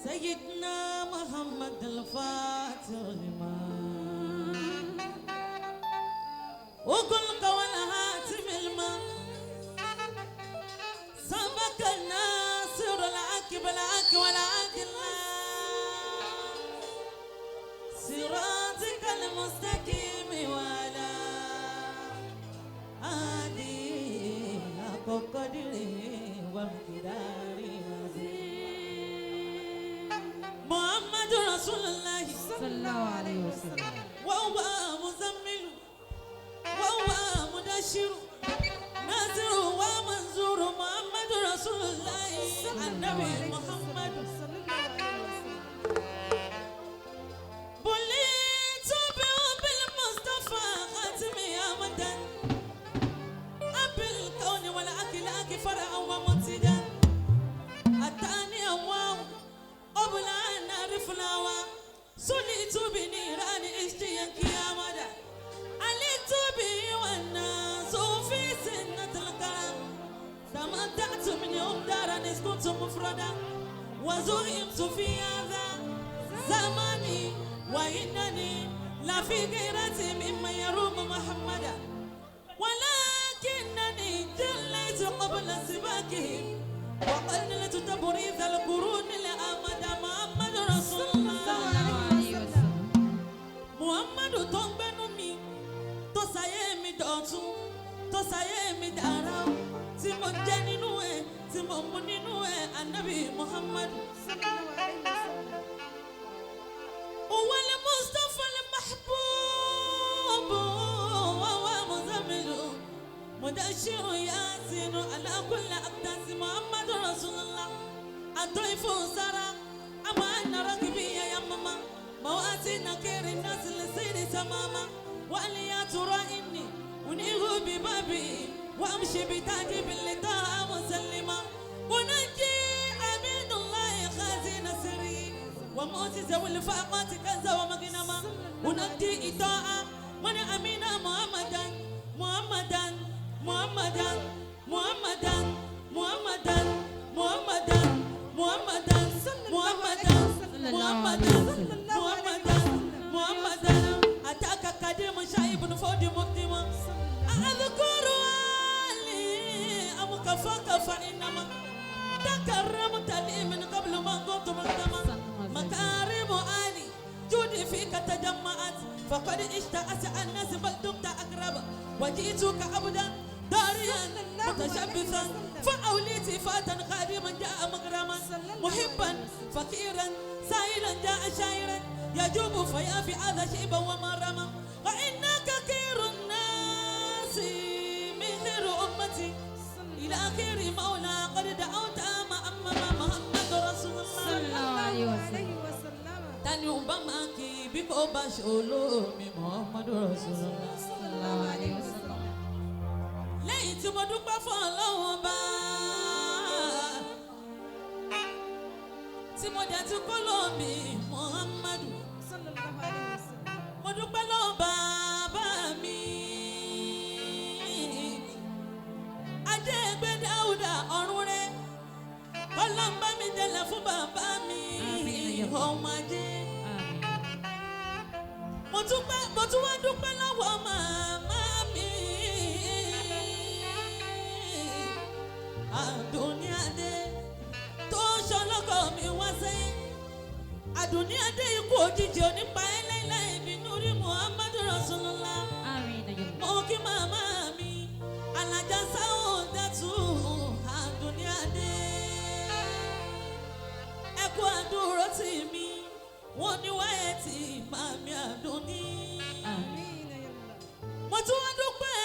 سيدنا محمد الفاتح لما وكل قول هاتم الماء سبق الناصر العاقب العاقب والعاقب صراطك المستقيم وعلى آله حق قدره ومقداره محمد رسول الله صلى الله عليه وسلم وهو مزمل وهو مدشر ناصر ومنصور محمد رسول الله النبي محمد بليت بحب المصطفى خاتم يا مدن أبي الكون والأخلاق فرعا ومنتدا أتاني الله قبل أن أعرف الهوى سليت بنيران اشتياك يا مدى عليت به والناس في سنة الكرم تمتعت من يوم دارا إذ كنت مفردا وزهمت في هذا زماني وإنني لفي غيرتي ممن يروم محمدا ولكنني جليت قبل سباكه وقللت تبريز القرون لأمد محمد رسول الله محمد تنبنمي تسايمي دوتو تسايمي دارو تيمو جنينوه تيمو منينوه النبي محمد هو المصطفى المحبوب وهو مزمل مدشر ياسين على كل أقداس محمد رسول الله الضيف سرى أما أن ركبي يا ماما مواسينا كير الناس لسير تماما وأليا ترى إني أنيه ببابي وأمشي بتاجي باللقاء مسلمة ونجي أمين الله خازن سري ومؤسس والفاقات كنزا ومغنما ونجي إطاعة من أمين محمدا محمدا محمدا محمدا محمدا محمدا محمدا محمدا محمدا محمدا محمدا أتاك قديم شايب فودي مقدمة أذكر علي أم كفاك فإنما تكرمت لي من قبل ما كنت ملتما مكارم علي جودي فيك تجمعت فقد اشتأت الناس بل دمت أقرب وجئتك عبدا داريا متشبثا فأوليتي فاتا خادما جاء مغرما محبا فقيرا سائلا جاء شاعرا يجوب فيافي هذا شيبا ومرما وإنك خير الناس من خير أمتي إلى خير مولى قد دعوت أما محمد رسول الله صلى الله عليه وسلم تاني أمامكي بكو باشولو محمد رسول الله صلى الله عليه وسلم lẹ́yìn tí mo dúpẹ́ fún Ọlọ́run bá tí mo dẹ̀ ti kọ́ lómi Muhammadu mo dúpẹ́ lọ́wọ́ bàbá mi Adégbé Dáúdà ọ̀run rẹ̀ Ọlọ́run bá mi délẹ̀ fún bàbá mi ọmọ ajé mo tún wá dúpẹ́ lọ́wọ́ màmá mi Àdùnní Adé tó ṣọlọ́kọ̀ mi wá sẹ́yìn Àdùnní Adé ikú òjijì onípa ẹlẹ́lẹ́ ìbínú rí Muhammadu Rasulullah mo kí màmá mi Alájà Sáúdàtù Àdùnní Adé ẹ kú àdúró tì mí wọ́n ní wáyé tí màmí Àdùnní mo tún wá dúpẹ́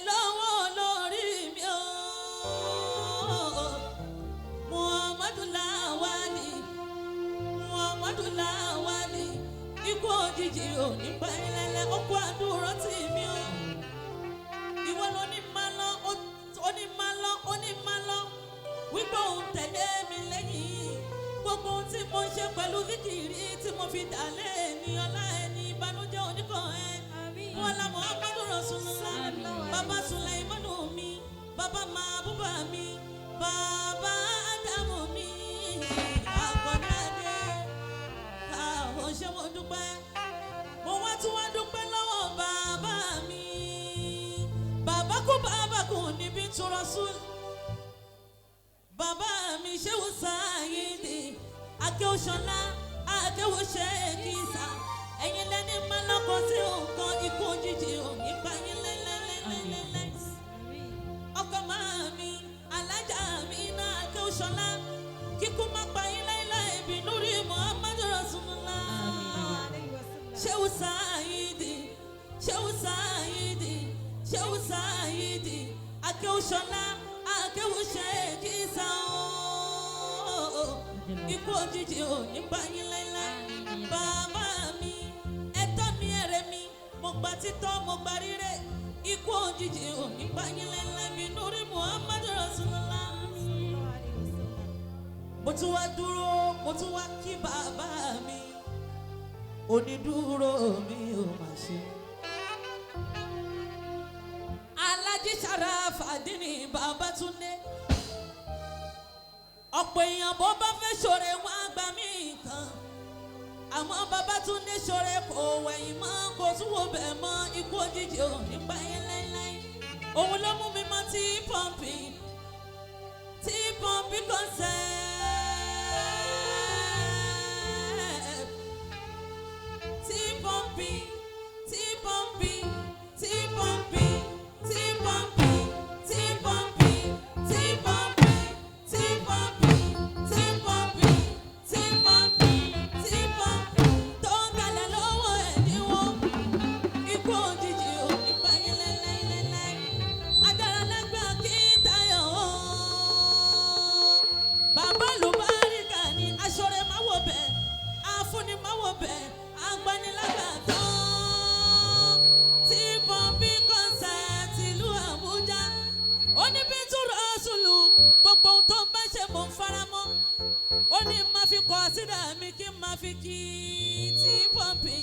lọ́wọ́ olórí mi o Muhammadu Lawali ikú òjijì ò ní pa ẹlẹ́lẹ́ ọkọ̀ àdúró tì mí o ìwọ ló ní má lọ wípé òun tẹ̀lé mi lẹ́yìn gbogbo ohun tí mo ṣe pẹ̀lú zikiri tí mo fi dálé ní ọlá ẹni ìbànújẹ́ oníkan ẹ wọn la Muhammadu Rasulullah bàbá Sulaimanu mi bàbá Mahbuba mi bàbá Adamu mi Akọ̀dádé dúpẹ́. Mo wá tún wá dúpẹ́ lọ́wọ́ bàbá mi. Bàbá kú níbi tó Rasul. Bàbá mi Ṣéwù Sáyídì Akéwòṣọlá Akéwòṣèkìsà. Ẹ̀yin lẹ́ni máa lọ́kọ̀ sí nǹkan ikú òjijì ò nípa yín lẹ́lẹ́lẹ́lẹ́lẹ́. Ọkọ màmí Alájà Amina Akéwòṣọlá. Kíkú má pa yín láíláí bí Núrí Muhammadu Rasulullah. Ṣéwù Sáyídì Akéwòṣọlá Akéwòṣèkìsà. Ikú òjijì ò nípa yín láíláí. Bàbá mi ẹ̀tọ́ mi ẹ̀rẹ̀ mi mo gba títọ́ mo gba rírẹ̀. Ikú òjijì ò nípa yín láíláí bí Núrí Muhammadu Rasulullah. Mo tún wá dúró mo tún wá kí bàbá mi. Onídúró mi ò mà ṣe. Alájí Ṣàràfàdínì Babátúndé. Ọ̀pọ̀ èèyàn bó bá fẹ́ ṣoore wọ́n á gbà mí kan. Àmọ́ Babátúndé ṣoore kò wẹ̀yìn mọ́ kò tún wo bẹ̀ mọ́. Ikú òjijì ò nípa yín láíláí. Òun ló mú mi mọ́ T-Pumpy concept. T-Pumpy ìlú Àbújá. Ó ní bí tó Rasulu gbogbo ohun tó ń bá ṣe mò ń faramọ́. Ó ní máa fi kọ̀ sídà mi kí n máa fi kí T-Pumpy.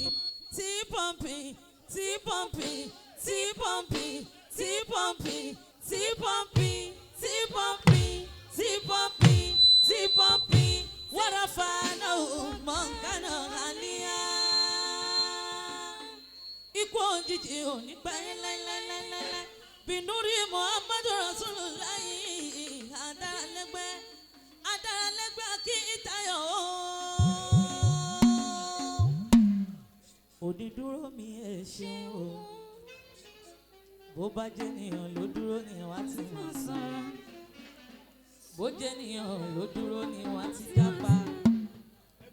What a fan of Mongana Hania. Ikú òjijì ò nípa yín láíláíláíláí. Bí Núrí Muhammadu Rasulullah. Adáralẹ́gbẹ́ Akíntayọ̀. Onídúró mi ẹ ṣeun o. Bó bá jẹ́ ènìyàn ló dúró ni wá ti máa san. Bó jẹ́ ènìyàn ló dúró ni wá ti jápa.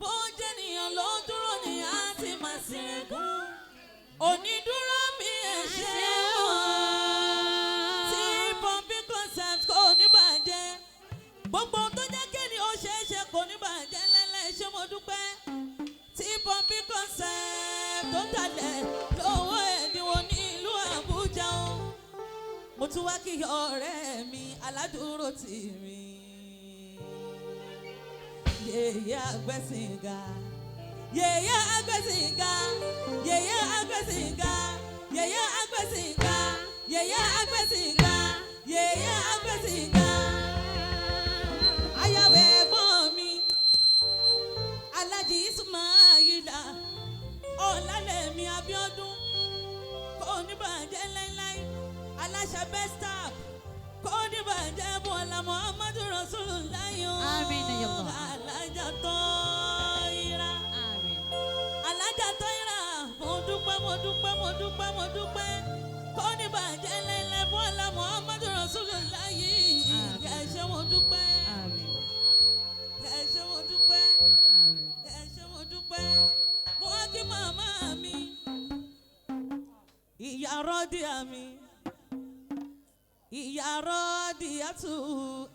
Bó jẹ́ ènìyàn ló dúró ni á ti máa sìnkún. Onídúró mi ẹ ṣeun o. T-Pumpy concept kò ní bàjẹ́. Gbogbo tó jẹ́ kéde ó ṣeé ṣe kò ní bàjẹ́ lẹ́lẹ́ ṣé mo dúpẹ́. T-Pumpy concept tó talẹ̀ lówó ẹ̀dínwó ní ìlú Àbújá o. Mo tún wá kí ọ̀rẹ́ mi aládùúró tì mí. Yèyé Àgbẹ̀sìngà. Ayàwó ẹ̀gbọ́n mi Alájì Ismaila Ọlálẹ̀mí Abíọ́dún. Kò ní bàjẹ́ láíláí. Aláṣẹ Bestap. Kò ní bàjẹ́ Bọ́lá Muhammadu Rasulullah. Àmín ya Allah. Alájà Tọ́yìrà. Alájà Tọ́yìrà. Mo dúpẹ́. Kò ní bàjẹ́ láíláí. Bọ́lá Muhammadu Rasulullah. Ẹ ṣé mo dúpẹ́. Mo wá kí màmá mi. Ìyá Rọ́díà mi. Ìyá Rọ́díàtù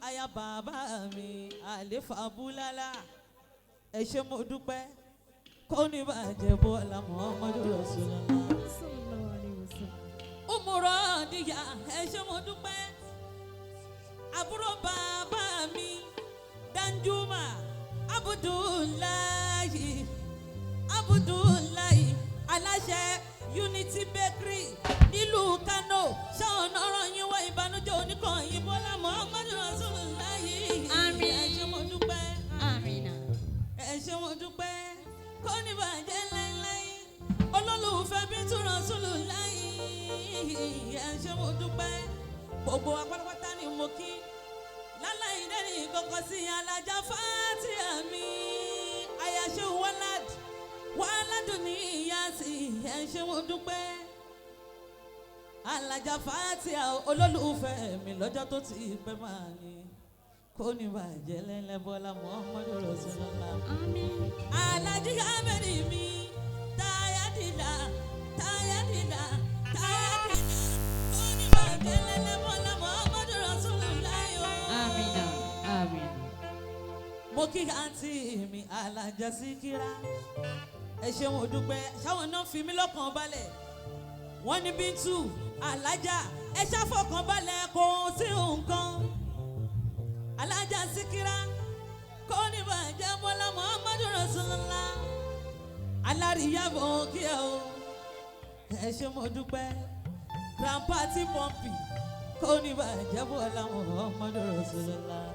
aya bàbá mi Àléfà Búlálà. Ẹ ṣé mo dúpẹ́. Kò ní bàjẹ́ Bọ́lá Muhammadu Rasulullah. Umu Rọ́díà ẹ ṣé mo dúpẹ́. Àbúrò bàbá mi Danjuma Abdullahi aláṣẹ Unity Bakery nílùú Kano. Ṣáwọn ọ̀rọ̀ yín wá ìbànújẹ́ oníkànnì Bọ́lá Muhammadu Rasulullah. Àmín. Ẹ ṣé mo dúpẹ́. Àmín. Ẹ ṣé mo dúpẹ́. Kò ní bàjẹ́ láíláí. ẹ ṣé mo dúpẹ́ gbogbo apátápátá ni mo kí láláì dẹ́ni kọ́kọ́ sí alájà Fatia mi àyàṣe wàládùn ní ìyá sí ẹ ṣé mo dúpẹ́ alájà Fatia olólùfẹ́ mi lọ́jọ́ tó ti pẹ́ máa ní kó ní bàjẹ́ lẹ́lẹ́bọ́lá Muhammadu Rasulullah. Àmín. Alájí Ahmedi mi táyà dìda kó ní bàjẹ́ lẹ́lẹ́bọ́lá Muhammadu Rasulullah. Àmín. Àmín. Mo kí àǹtí mi alájà Síkírà ẹ ṣé mo dúpẹ́ ṣáwọn náà fi mí lọ́kàn balẹ̀ wọ́n ní Bíntù alájà ẹ ṣàfọkàn balẹ̀ kò sí nǹkan. Alájà Síkírà kó ní bàjẹ́ bọ́lá Muhammadu Rasulullah alárìíyàbọ̀ kí ẹ o ẹ ṣé mo dúpẹ́ grandpa tí pọ́ǹpì kó ní bàjẹ́ bọ́lá Muhammadu Rasulullah.